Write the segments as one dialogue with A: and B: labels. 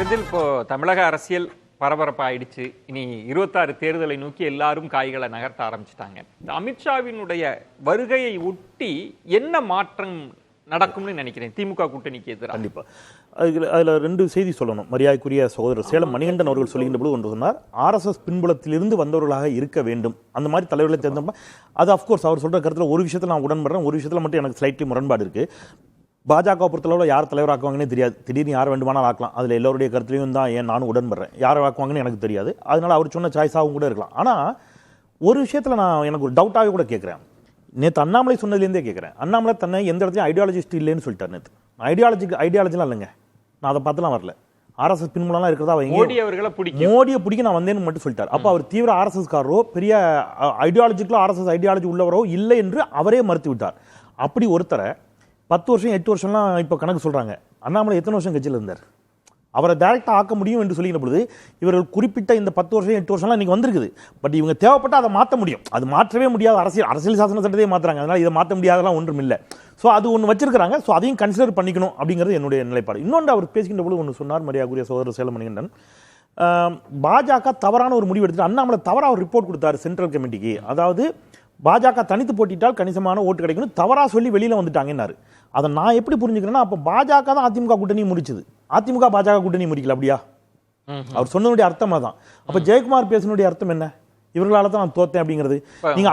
A: இதில் இப்போ தமிழக அரசியல் பரபரப்பாயிடுச்சு. இனி 26 தேர்தலை நோக்கி எல்லாரும் காய்களை நகர்த்த ஆரம்பிச்சிட்டாங்க. அமித்ஷாவினுடைய வருகையை ஒட்டி என்ன மாற்றம் நடக்கும்னு நினைக்கிறேன் திமுக கூட்டணிக்கு எதிராக?
B: கண்டிப்பா அதுல ரெண்டு செய்தி சொல்லணும். மரியாதைக்குரிய சகோதரர் சேலம் மணிகண்டன் அவர்கள் சொல்லுகின்ற பொழுது ஒன்று சொன்னார், ஆர்எஸ்எஸ் பின்புலத்திலிருந்து வந்தவர்களாக இருக்க வேண்டும், அந்த மாதிரி தலைவர்களை தேர்ந்தெடுப்பா. அது அப்கோர்ஸ் அவர் சொல்ற கருத்துல ஒரு விஷயத்துல நான் உடன்படுறேன், ஒரு விஷயத்துல மட்டும் எனக்கு ஸ்லைட்லி முரண்பாடு இருக்கு. பாஜக பொறுத்தளவில் யார் தலைவராக்குவாங்கன்னே தெரியாது, திடீர்னு யார் வேண்டுமானால் ஆக்கலாம். அதில் எல்லோருடைய கருத்துலையும் தான் ஏன் நானும் உடன்படுறேன். யாரை ஆக்குவாங்கன்னு எனக்கு தெரியாது, அதனால அவர் சொன்ன சாய்ஸாகவும் கூட இருக்கலாம். ஆனால் ஒரு விஷயத்தில் நான் எனக்கு ஒரு டவுட்டாகவே கூட கேட்குறேன். நேற்று அண்ணாமலை சொன்னதுலேருந்தே கேட்குறேன், அண்ணாமலை தன்னை எந்த இடத்துலையும் ஐடியாலஜிஸ்ட் இல்லைன்னு சொல்லிட்டார். நேற்று ஐடியாலஜிலாம் இல்லைங்க, நான் அதை பார்த்துலாம் வரல. ஆர்எஸ்எஸ் பின்புலம்லாம் இருக்கிறதா மோடியை பிடிக்க நான் வந்தேன்னு மட்டும் சொல்லிட்டார். அப்போ அவர் தீவிர ஆர்எஸ்எஸ் காரரோ பெரிய ஐடியாலஜிக்கலோ ஆர்எஸ்எஸ் ஐடியாலஜி உள்ளவரோ இல்லை என்று அவரே மறுத்து விட்டார். அப்படி ஒருத்தரை 10 வருஷம் 8 வருஷம்லாம் இப்போ கணக்கு சொல்கிறாங்க. அண்ணாமலை எத்தனை வருஷம் கட்சியில் இருந்தார்? அவரை டைரக்டாக ஆக்க முடியும் என்று சொல்லிக்கிற பொழுது இவர்கள் குறிப்பிட்ட இந்த 10 வருஷம் 8 வருஷம்லாம் இன்றைக்கி வந்திருக்குது. பட் இவங்க தேவைப்பட்டால் அதை மாற்ற முடியும். அது மாற்றவே முடியாத அரசியல் சாசன சட்டத்தையே மாற்றுறாங்க, அதனால் இதை மாற்ற முடியாதெல்லாம் ஒன்றும் இல்லை. ஸோ அது ஒன்று வச்சிருக்கிறாங்க. ஸோ அதையும் கன்சிடர் பண்ணிக்கணும் அப்படிங்கிறது என்னுடைய நிலைப்பாடு. இன்னொன்று அவர் பேசுகின்ற பொழுது ஒன்று சொன்னார், மரியாதைக்குரிய சகோதரர் சேலம் மணிகண்டன், பாஜக தவறான ஒரு முடிவு எடுத்துட்டு அண்ணாமலை தவறாக ஒரு ரிப்போர்ட் கொடுத்தாரு சென்ட்ரல் கமிட்டிக்கு. அதாவது பாஜக தனித்து போட்டிட்டால் கணிசமான ஓட்டு கிடைக்கணும் தவறா சொல்லி வெளியில வந்துட்டாங்கன்னாரு. அதை நான் எப்படி புரிஞ்சுக்கிறேன்னா, அப்போ பாஜக தான் அதிமுக கூட்டணி முடிச்சது, அதிமுக பாஜக கூட்டணி முடிக்கல. அப்படியா? அவர் சொன்னதுடைய அர்த்தம் அதான். அப்ப ஜெயக்குமார் பேசினுடைய அர்த்தம் என்ன? இவர்களால தான் நான் தோத்தேன் அப்படிங்கிறது. நீங்க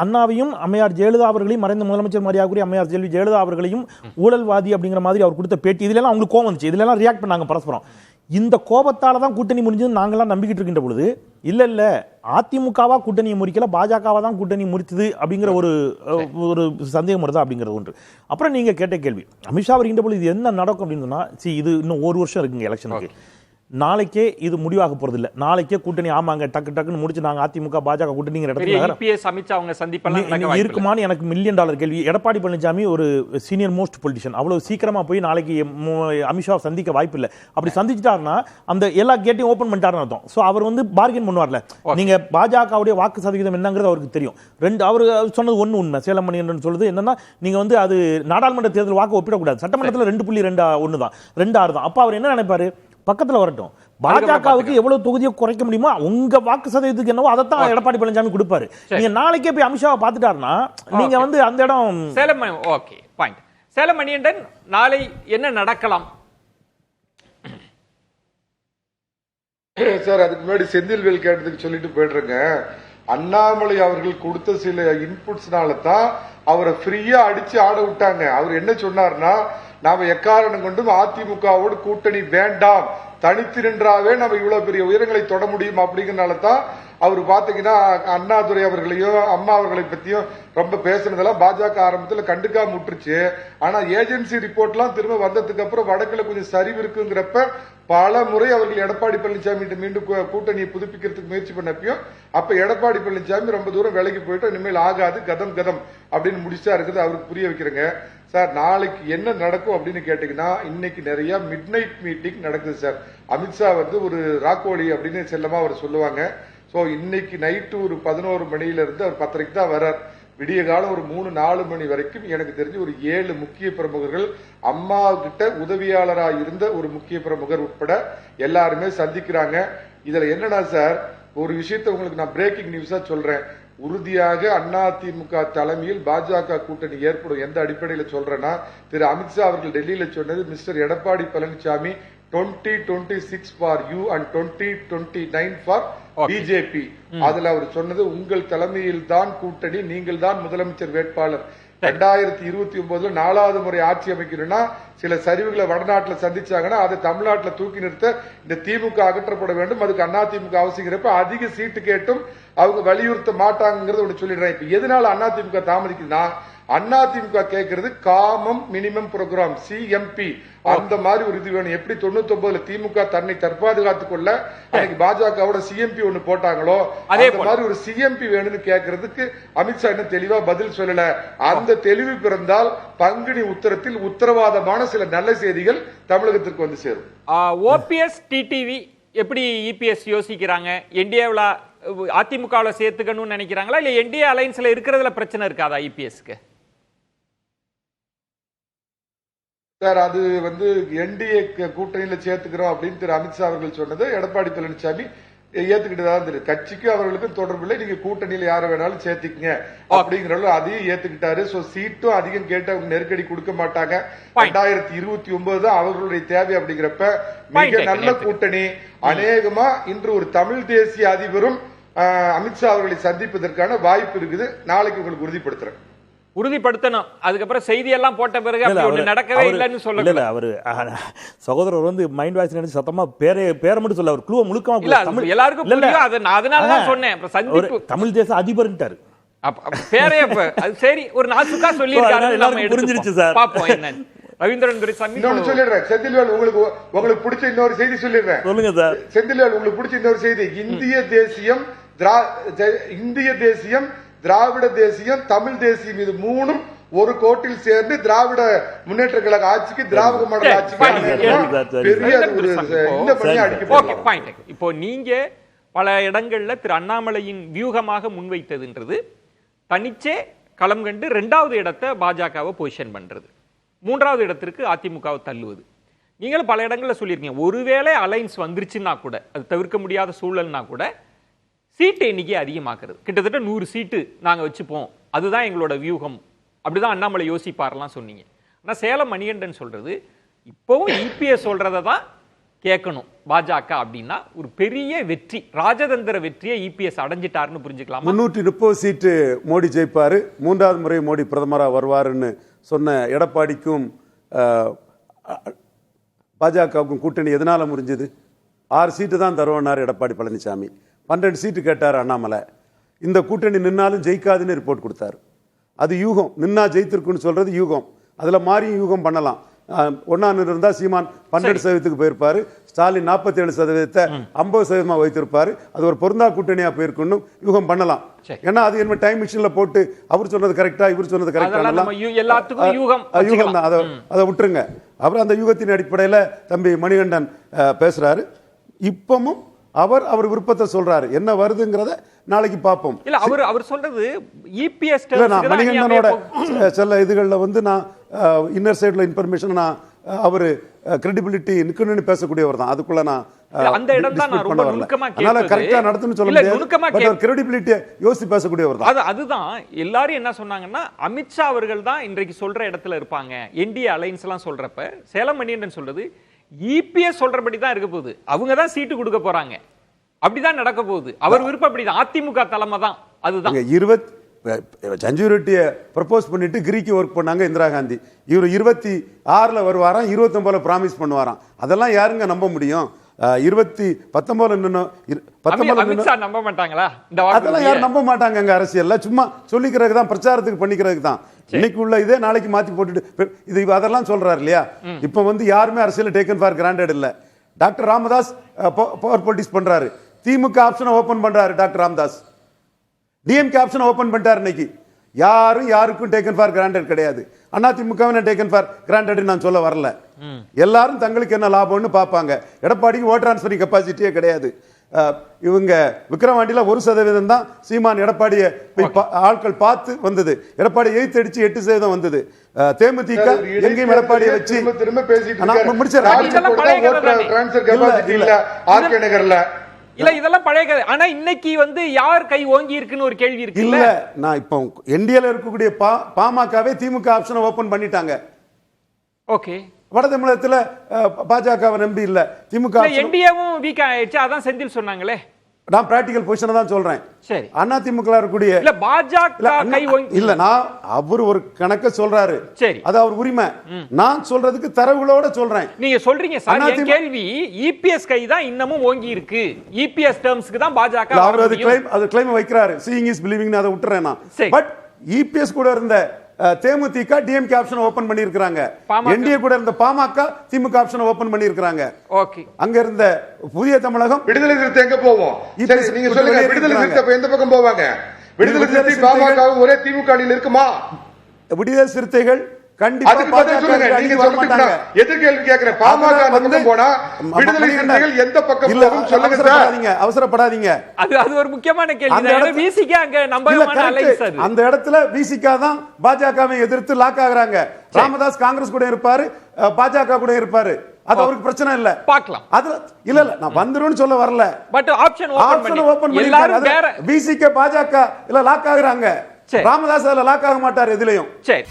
B: அண்ணாவையும் அம்மையார் ஜெயலலிதா அவர்களையும், மறைந்த முதலமைச்சர் மரியாதைக்குரிய அம்மையார் ஜெயலலிதா அவர்களையும் ஊழல்வாதி அப்படிங்கிற மாதிரி அவர் கொடுத்த பேட்டி, இதுல எல்லாம் அவங்களுக்கு கோவம் வந்துச்சு, இதுல எல்லாம் ரியாக்ட் பண்ணாங்க பரஸ்பரம். இந்த கோபத்தால தான் கூட்டணி முடிஞ்சது நாங்களாம் நம்பிக்கிட்டு இருக்கின்ற பொழுது, இல்ல அதிமுகவா கூட்டணியை முறிக்கல, பாஜகவா தான் கூட்டணி முறித்தது அப்படிங்கிற ஒரு சந்தேகம் வருதா அப்படிங்கிறது ஒன்று. அப்புறம் நீங்க கேட்ட கேள்வி, அமித்ஷா வருகின்ற பொழுது இது என்ன நடக்கும் அப்படின்னு சொன்னா, இது இன்னும் ஒரு வருஷம் இருக்குங்க எலெக்ஷனுக்கு. நாளைக்கே இது முடிவாக போறது இல்ல. நாளைக்கே கூட்டணி ஆமாங்க டக்கு டக்குன்னு முடிச்சு நாங்க அதிமுக பாஜக கூட்டணிங்கிற இடத்துல இருக்குமான்னு எனக்கு $1 மில்லியன் கேள்வி. எடப்பாடி பழனிசாமி ஒரு சீனியர் மோஸ்ட் பொலிட்டிஷியன், அவ்வளவு சீக்கிரமா போய் நாளைக்கு அமித்ஷா சந்திக்க வாய்ப்பு இல்லை. அப்படி சந்திச்சிட்டாருன்னா அந்த எல்லா கேட்டையும் ஓபன் பண்ணிட்டாருன்னு அர்த்தம். ஸோ அவர் வந்து பார்கெயின் பண்ணுவார்ல. நீங்க பாஜகவுடைய வாக்கு சதவீதம் என்னங்கிறது அவருக்கு தெரியும். அவர் சொன்னது ஒண்ணு உண்மை. சேலம் மணிகண்டன் சொல்றது என்னன்னா, நீங்க வந்து அது நாடாளுமன்ற தேர்தல் வாக்கு ஒப்பிடக்கூடாது, சட்டமன்றத்தில் 2.2 தான் 2.6 தான். அப்ப அவர் என்ன நினைப்பாரு, பக்கத்துல வரட்டும், பாஜகவுக்கு எவ்வளவு தொகுதியை குறைக்க முடியுமோ உங்க வாக்கு சதவீதத்துக்கு என்னவோ அதைத்தான் எடப்பாடி பழனிசாமி கொடுப்பாரு. நீங்க நாளைக்கே போய் அமித்ஷாவை பார்த்துட்டாருன்னா நீங்க வந்து அந்த இடம்
A: சேலம் மணிகண்டன் நாளை என்ன நடக்கலாம்
C: சார்? அதுக்கு முன்னாடி செந்தில்வேல் கேட்டதுக்கு சொல்லிட்டு போயிடுறேங்க. அண்ணாமலை அவர்கள் கொடுத்த சில இன்புட்ஸ்னால தான் அவரை ஃப்ரீயா அடிச்சு ஆட விட்டாங்க. அவர் என்ன சொன்னார்னா, நாம எக்காரணம் கொண்டும் அதிமுகவோடு கூட்டணி வேண்டாம், தனித்து நின்றாவே நம்ம இவ்வளவு பெரிய உயரங்களை தொட முடியும் அப்படிங்கறனால தான் அவர் பாத்தீங்கன்னா அண்ணாதுரை அவர்களையும் அம்மா அவர்களை பத்தியும் ரொம்ப பேசுனதெல்லாம் பாஜக ஆரம்பத்தில் கண்டுக்காம விட்டுருச்சு. ஆனா ஏஜென்சி ரிப்போர்ட்லாம் திரும்ப வந்ததுக்கு அப்புறம் வடக்குல கொஞ்சம் சரிவு இருக்குங்கிறப்ப பல முறை அவர்கள் எடப்பாடி பழனிசாமி மீண்டும் கூட்டணியை புதுப்பிக்கிறதுக்கு முயற்சி பண்ணப்பையும் அப்ப எடப்பாடி பழனிசாமி ரொம்ப தூரம் விலகி போயிட்டு இனிமேல் ஆகாது, கதம் கதம் அப்படின்னு முடிச்சா இருக்குது. அவருக்கு புரிய வைக்கிறேங்க. சார், நாளைக்கு என்ன நடக்கும் அப்படின்னு கேட்டீங்கன்னா, இன்னைக்கு நிறைய மிட் நைட் மீட்டிங் நடக்குது சார். அமித்ஷா வந்து ஒரு ராக்கோலி அப்படின்னு செல்லமா அவர் சொல்லுவாங்க. சோ இன்னைக்கு நைட்டு ஒரு 11 மணியில இருந்து அவர் 10:30 தான் வர்றார். விடிய காலம் ஒரு 3-4 மணி வரைக்கும் எனக்கு தெரிஞ்சு ஒரு 7 முக்கிய பிரமுகர்கள், அம்மா கிட்ட உதவியாளராக இருந்த ஒரு முக்கிய பிரமுகர் உட்பட எல்லாருமே சந்திக்கிறாங்க. இதுல என்னன்னா சார், ஒரு விஷயத்த உங்களுக்கு நான் பிரேக்கிங் நியூஸா சொல்றேன். உறுதியாக அதிமுக தலைமையில் பாஜக கூட்டணி ஏற்படும். எந்த அடிப்படையில் சொல்றேன்னா, திரு அமித்ஷா அவர்கள் டெல்லியில சொன்னது, mister Edappadi Palaniswami 2026 for you and 2029 for BJP. அதுல அவர் சொன்னது, உங்கள் தலைமையில் தான் கூட்டணி, நீங்கள் தான் முதலமைச்சர் வேட்பாளர். 2029 4வது முறை ஆட்சி அமைக்கணும்னா சில சரிவுகளை வடநாட்டில் சந்திச்சாங்கன்னா அதை தமிழ்நாட்டில் தூக்கி நிறுத்த இந்த திமுக அகற்றப்பட வேண்டும். அதுக்கு அதிமுக அவசியங்கிறப்ப அதிக சீட்டு கேட்டும் அவங்க வலியுறுத்த மாட்டாங்கிறது ஒன்று சொல்லிடுறேன். இப்ப எதனால அதிமுக தாமதிக்குதுன்னா, அதிமுக கேட்கறது காமம் மினிமம் ப்ரோக்ராம், சிஎம்பி, அந்த மாதிரி ஒரு இது வேணும். எப்படி 99ல திமுக தன்னை தற்பாதுகாத்துக் கொள்ள அன்னைக்கு பாஜகவோட சிஎம்பி ஒண்ணு போட்டாங்களோ, அதே மாதிரி ஒரு சிஎம்பி வேணும்னு கேட்கறதுக்கு அமித்ஷா இன்னும் தெளிவா பதில் சொல்லல. அந்த தெளிவு பிறந்தால் பங்குனி உத்தரத்தில் உத்தரவாதமான சில நல்ல செய்திகள் தமிழகத்திற்கு வந்து சேரும்.
A: ஓபிஎஸ் டிடிவி எப்படி இபிஎஸ் யோசிக்கிறாங்க? என்டிஏவில் அதிமுகவில் சேர்த்துக்கணும்னு நினைக்கிறாங்களா, இல்ல என்டிஏ அலைன்ஸ்ல இருக்கிறதுல பிரச்சனை இருக்காதா இபிஎஸ்க்கு?
C: சார் அது வந்து என்டிஏ கூட்டணியில சேர்த்துக்கிறோம் அப்படின்னு திரு அமித்ஷா அவர்கள் சொன்னது எடப்பாடி பழனிசாமி ஏத்துக்கிட்டுதான் தெரியும். கட்சிக்கு அவர்களுக்கும் தொடர்பு இல்லை, நீங்க கூட்டணியில யார வேணாலும் சேர்த்துக்கங்க அப்படிங்கிற அதையும் ஏத்துக்கிட்டாரு. சோ சீட்டும் அதிகம் கேட்ட நெருக்கடி கொடுக்க மாட்டாங்க. 2029 தான் அவர்களுடைய தேவை. அப்படிங்கிறப்ப மிக நல்ல கூட்டணி. அநேகமா இன்று ஒரு தமிழ் தேசிய அதிபரும் அமித்ஷா அவர்களை சந்திப்பதற்கான வாய்ப்பு இருக்குது. நாளைக்கு உங்களுக்கு
A: உறுதிப்படுத்தணும். அதுக்கப்புறம் செய்தியெல்லாம் போட்ட பிறகு அப்படி ஒண்ணு நடக்கவே இல்லைன்னு சொல்லல.
B: இல்ல அவரு சகோதரர் வந்து மைண்ட் வாய்ஸ் நினைச்சு சத்தமா பேரை மட்டும் சொல்ல, அவர் க்ளூவை முழுக்கமா
A: இல்ல எல்லாருக்கும் புரியும். அதனால தான் சொன்னேன். அப்புறம் சந்திப்பு
B: தமிழ் தேச அதிபர்ன்ட்டாரு.
A: பேரே அது சரி ஒரு நாசுக்கா சொல்லி இருக்காரு.
B: எல்லாரும் புரிஞ்சிருச்சு சார்.
A: பாப்போம் என்ன ரவீந்திரன் துரைசாமி
C: இன்னொன்னு சொல்லிடுறேன். செந்தில்வேல் உங்களுக்கு பிடிச்ச இன்னொரு செய்தி சொல்லிடுறேன்.
B: சொல்லுங்க சார்.
C: செந்தில்வேல் உங்களுக்கு பிடிச்ச இன்னொரு செய்தி. இந்திய தேசியம் திராவிட தேசியம் தமிழ் தேசியம் இது மூணும் ஒரு கோட்டில் சேர்ந்து திராவிட முன்னேற்ற கழக ஆட்சிக்கு திராவிட மாடல் ஆட்சிக்கு பெரிய இந்த பணியை அடிக்க.
A: இப்போ நீங்க பல இடங்கள்ல திரு அண்ணாமலையின் வியூகமாக முன்வைத்ததுன்றது தனிச்சே களம் கண்டு 2வது இடத்தை பாஜகவை பொசிஷன் பண்றது, 3வது இடத்திற்கு அதிமுகவை தள்ளுவது. நீங்களும் பல இடங்கள்ல சொல்லியிருக்கீங்க, ஒருவேளை அலைன்ஸ் வந்துருச்சுன்னா கூட அது தவிர்க்க முடியாத சூழல்னா கூட சீட்டு எண்ணிக்கை அதிகமாக்குறது. கிட்டத்தட்ட 100 சீட்டு நாங்க வச்சுப்போம், அதுதான் எங்களோட வியூகம், அப்படிதான் அண்ணாமலை யோசிப்பாரெல்லாம் சொன்னீங்க. ஆனா சேலம் மணிகண்டன் சொல்றது இப்பவும் இபிஎஸ் சொல்றதை தான் கேட்கணும் பாஜக அப்படின்னா ஒரு பெரிய வெற்றி, ராஜதந்திர வெற்றியை இபிஎஸ் அடைஞ்சிட்டாருன்னு புரிஞ்சுக்கலாம்.
D: 330 சீட்டு மோடி ஜெயிப்பாரு, 3வது முறை மோடி பிரதமரா வருவாருன்னு சொன்ன எடப்பாடிக்கும் பாஜகவுக்கும் கூட்டணி எதனால முடிஞ்சது? 6 சீட்டு தான் தருவனார் எடப்பாடி பழனிசாமி, 12 சீட்டு கேட்டார் அண்ணாமலை. இந்த கூட்டணி நின்னாலும் ஜெயிக்காதுன்னு ரிப்போர்ட் கொடுத்தாரு. அது யூகம், நின்னா ஜெயித்திருக்குன்னு சொல்றது யூகம். அதுல மாறி யூகம் பண்ணலாம். 1 இருந்தா சீமான் 12% போயிருப்பாரு, ஸ்டாலின் 47% 50% வைத்திருப்பாரு. அது ஒரு பொருந்தா கூட்டணியா போயிருக்குன்னு யூகம் பண்ணலாம். ஏன்னா அது என்ன டைம் மிஷின்ல போட்டு அவர் சொன்னது கரெக்டா இவர் சொன்னது கரெக்டா
A: எல்லாத்துக்கும் யூகம்
D: தான். அதை விட்டுருங்க. அப்புறம் அந்த யூகத்தின் அடிப்படையில் தம்பி மணிகண்டன் பேசுறாரு. இப்பவும் அவர் விருப்பத்தை சொல்றாரு. என்ன வருதுங்கிறத நாளைக்கு பார்ப்போம்.
A: இல்ல அவர் சொல்றது இபிஎஸ்
D: மணிகண்டனோட சில இதுகள்ல வந்து நான் இன்னர் சைடுல இன்ஃபர்மேஷன் நான் அவரு கிரெடிபிலிட்டி நிக்கணும்னு பேசக்கூடியவர் தான். அதுக்குள்ள நான்
A: அந்த இடம் தான் நான் ரொம்ப நுணுக்கமா கேட்டது.
D: அதனால கரெக்ட்டா நடந்துன்னு சொல்ல முடியாது. பட் கிரெடிபிலிட்டியை யோசி பேசக்கூடியவர் தான்.
A: அதுதான் எல்லாரும் என்ன சொன்னாங்கன்னா அமித்ஷா அவர்கள் தான் இன்றைக்கு சொல்ற இடத்துல இருப்பாங்க. என்டிஏ அலைன்ஸ் எல்லாம் சொல்றப்ப சேலம் மணிகண்டன் சொல்றது இபிஎஸ் சொல்றபடி தான் இருக்க போகுது, அவங்க தான் சீட்டு கொடுக்க போறாங்க, அப்படிதான் நடக்க போகுது. அவர் விருப்பம் அப்படிதான், அதிமுக தலைமை தான். அதுதான்
D: 20 சஞ்சுரிட்டியை ப்ரப்போஸ் பண்ணிட்டு கிரீக்கு ஒர்க் பண்ணாங்க இந்திரா காந்தி. இவர் 26 வருவாராம், 29 ப்ராமிஸ் பண்ணுவாராம். அதெல்லாம் யாருங்க நம்ப முடியும்? 19
A: நம்ப மாட்டாங்களா?
D: அதெல்லாம் யாரும் நம்ப மாட்டாங்க. அங்க அரசியல்ல சும்மா சொல்லிக்கிறதுக்கு தான், பிரச்சாரத்துக்கு பண்ணிக்கிறதுக்கு தான். இன்னைக்கு உள்ள இதே நாளைக்கு மாத்தி போட்டுட்டு இது அதெல்லாம் சொல்றாரு இல்லையா? இப்ப வந்து யாருமே அரசியல் டேக்கன் ஃபார் கிராண்டட் இல்ல. டாக்டர் ராமதாஸ் பவர் பொலிட்டிக்ஸ் பண்றாரு, திமுக ஆப்ஷனை ஓபன் பண்றாரு டாக்டர் ராமதாஸ், டிஎம்கே ஆப்ஷனை ஓபன் பண்ணிட்டாரு. இன்னைக்கு யாருக்கும் டேக்கன் ஃபார் கிராண்டட் கிடையாது. அதிமுகவை டேக்கன் ஃபார் கிராண்டட் நான் சொல்ல வரல. எல்லாரும் தங்களுக்கு என்ன லாபம்னு பார்ப்பாங்க. எடப்பாடிக்கு ஓட் டிரான்ஸ்பரிங் கெப்பாசிட்டியே கிடையாது. இவங்க விக்ரவாண்டியில 1% தான் சீமான் எடப்பாடியை ஆட்கள் பார்த்து வந்தது. எடப்பாடி 8% வந்தது. தேமுதிக எங்கேயும் எடப்பாடியை வச்சு
A: இல்ல இதெல்லாம் பழைய கதை. ஆனா இன்னைக்கு வந்து யார் கை ஓங்கி இருக்குன்னு ஒரு கேள்வி இருக்கு.
D: இல்ல நான் இப்போ என்டிஏல இருக்கக்கூடிய பாமகவே திமுக ஆப்ஷனை ஓபன் பண்ணிட்டாங்க.
A: ஓகே,
D: வட தமிழகத்துல பாஜகவை நம்பி இல்ல, திமுக
A: என்டிஏவும் வீக் ஆயிடுச்சு. அதான் செந்தில் சொன்னாங்களே.
D: நான் பிராக்டிகல் பொசிஷன் தான் சொல்றேன்.
A: சரி,
D: அதிமுக இருக்கக்கூடிய
A: இல்ல பாஜக கை ஓங்கி
D: இல்ல, நான் அவர் ஒரு கணக்க சொல்றாரு.
A: சரி,
D: அது அவர் உரிமை. நான் சொல்றதுக்கு தரவுகளோட சொல்றேன்.
A: நீங்க சொல்றீங்க சார். என் கேள்வி இபிஎஸ் கை தான் இன்னமும் ஓங்கி இருக்கு, இபிஎஸ் டேர்ம்ஸ்க்கு தான் பாஜக
D: அவர் அது கிளைம் வைக்கிறாரு. சீயிங் இஸ் பிலீவிங், அதை விட்டுறேன் நான். பட் இபிஎஸ் கூட இருந்த தேமுதிக டிஎம்கே ஆப்ஷன் ஓபன் பண்ணி இருக்காங்க. என்டிஏ கூட இருந்த பாமக திமுக ஆப்ஷன் ஓபன் பண்ணி இருக்காங்க.
A: ஓகே,
D: அங்க இருந்த புதிய தமிழகம்
C: விடுதலை சிறுத்தை எங்க போவோம்? நீங்க சொல்லுங்க, விடுதலை சிறுத்தை எந்த பக்கம் போவாங்க? விடுதலை சிறுத்தை பாமக ஒரே திமுக அணியில் இருக்குமா?
D: விடுதலை சிறுத்தைகள் கண்டிப்பா
C: அதுக்கு பதில்
D: பாஜக
C: சொல்லுங்க. நீங்க
D: வர
C: சொல்றதுக்கு
D: மாட்டாங்க.
C: நான் எதிர்கேள்வி கேட்கிறேன். பாமக அந்த பக்கம் போனா விடுதலை சிறுத்தைகள் எந்த பக்கம்
D: இல்ல,
C: போகும் சொல்லுங்க சார்.
D: அவசரப்படாதீங்க.
A: அது ஒரு முக்கியமான கேள்வி
D: அந்த
A: தான்.
D: இடத்துல-
A: விசிக அங்க
D: இல்ல,
A: நம்பகமான
D: correct.
A: அலைன்ஸ் அது.
D: அந்த இடத்துல விசிக தான் பாஜகவை எதிர்த்து லாக் ஆகுறாங்க. ராமதாஸ் காங்கிரஸ் கூட இருப்பாரு, பாஜக கூட இருப்பாரு. அது அவருக்கு பிரச்சனை இல்ல.
A: பார்க்கலாம்.
D: அதுல இல்ல நான் வந்துருன்னு சொல்ல வரல.
A: பட் ஆப்ஷன் ஓபன் பண்ணி எல்லாரும் வேற
D: விசிக பாஜக இல்ல லாக் ஆகுறாங்க.
A: சரி.
D: ராமதாஸ் அதுல லாக் ஆக மாட்டார் எதுலயும்.
A: சரி.